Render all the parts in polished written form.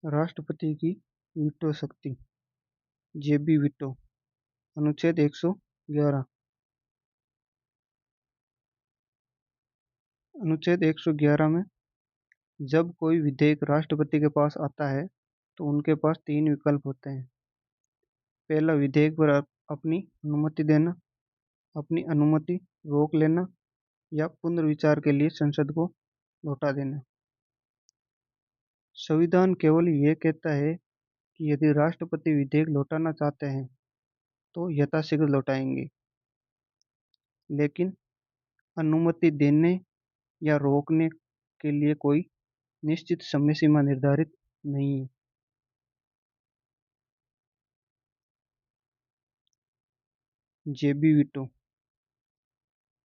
राष्ट्रपति की वीटो शक्ति। जेबी वीटो। अनुच्छेद 111। अनुच्छेद 111 में जब कोई विधेयक राष्ट्रपति के पास आता है तो उनके पास तीन विकल्प होते हैं। पहला, विधेयक पर अपनी अनुमति देना, अपनी अनुमति रोक लेना या पुनर्विचार के लिए संसद को लौटा देना। संविधान केवल यह कहता है कि यदि राष्ट्रपति विधेयक लौटाना चाहते हैं तो यथाशीघ्र लौटाएंगे, लेकिन अनुमति देने या रोकने के लिए कोई निश्चित समय सीमा निर्धारित नहीं है। जेबी वीटो।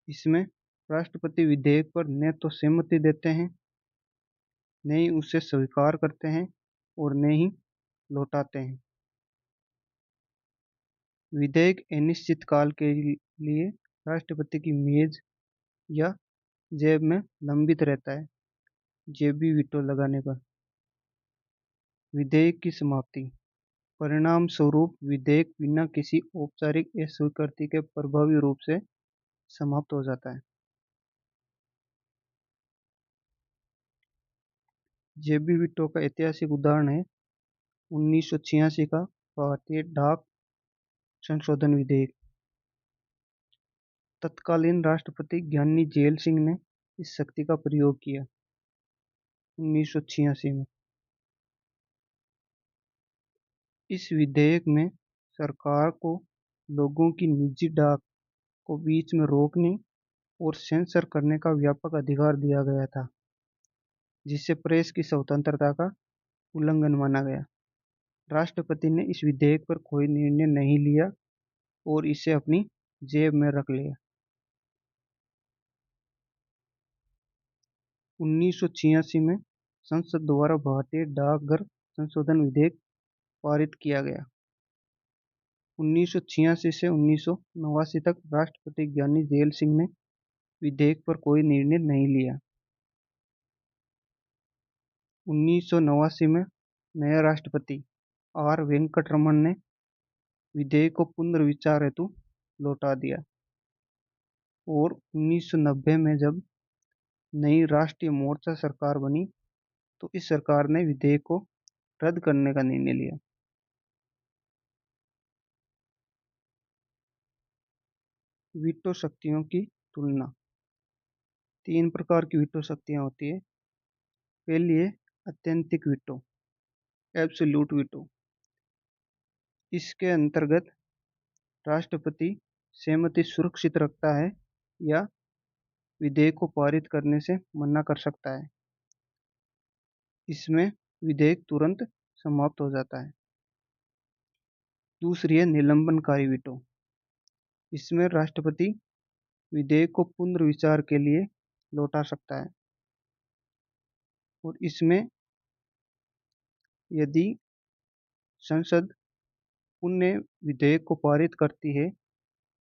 इसमें राष्ट्रपति विधेयक पर न तो सहमति देते हैं, न ही उसे स्वीकार करते हैं और न ही लौटाते हैं। विधेयक अनिश्चित काल के लिए राष्ट्रपति की मेज या जेब में लंबित रहता है। जेबी वीटो लगाने पर विधेयक की समाप्ति। परिणाम स्वरूप विधेयक बिना किसी औपचारिक अस्वीकृति के प्रभावी रूप से समाप्त हो जाता है। जेबी वीटो का ऐतिहासिक उदाहरण है 1986 का भारतीय डाक संशोधन विधेयक। तत्कालीन राष्ट्रपति ज्ञानी जेल सिंह ने इस शक्ति का प्रयोग किया 1986 में। इस विधेयक में सरकार को लोगों की निजी डाक को बीच में रोकने और सेंसर करने का व्यापक अधिकार दिया गया था, जिससे प्रेस की स्वतंत्रता का उल्लंघन माना गया। राष्ट्रपति ने इस विधेयक पर कोई निर्णय नहीं लिया और इसे अपनी जेब में रख लिया। 1986 में संसद द्वारा भारतीय डाकघर संशोधन विधेयक पारित किया गया। 1986 से 1989 तक राष्ट्रपति ज्ञानी जेल सिंह ने विधेयक पर कोई निर्णय नहीं लिया। 1989 में नया राष्ट्रपति आर वेंकटरमन ने विधेयक को पुनर्विचार हेतु लौटा दिया और 1990 में जब नई राष्ट्रीय मोर्चा सरकार बनी तो इस सरकार ने विधेयक को रद्द करने का निर्णय लिया। वीटो शक्तियों की तुलना। तीन प्रकार की वीटो शक्तियां होती है। पहली है अत्यंतिक वीटो, एब्सोल्यूट वीटो। इसके अंतर्गत राष्ट्रपति सहमति सुरक्षित रखता है या विधेयक को पारित करने से मना कर सकता है। इसमें विधेयक तुरंत समाप्त हो जाता है। दूसरी है निलंबनकारी वीटो। इसमें राष्ट्रपति विधेयक को पुनर्विचार के लिए लौटा सकता है और इसमें यदि संसद पुनः विधेयक को पारित करती है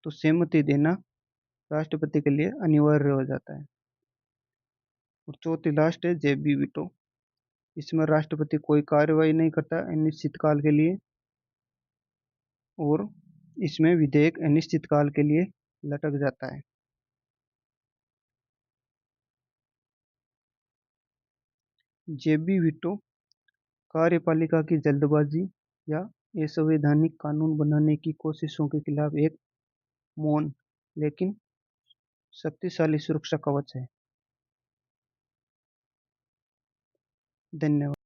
तो सहमति देना राष्ट्रपति के लिए अनिवार्य हो जाता है। और चौथी लास्ट है जेबी वीटो। इसमें राष्ट्रपति कोई कार्रवाई नहीं करता अनिश्चित काल के लिए और इसमें विधेयक अनिश्चित काल के लिए लटक जाता है। जेबी वीटो कार्यपालिका की जल्दबाजी या असंवैधानिक कानून बनाने की कोशिशों के खिलाफ एक मौन लेकिन शक्तिशाली सुरक्षा कवच है। धन्यवाद।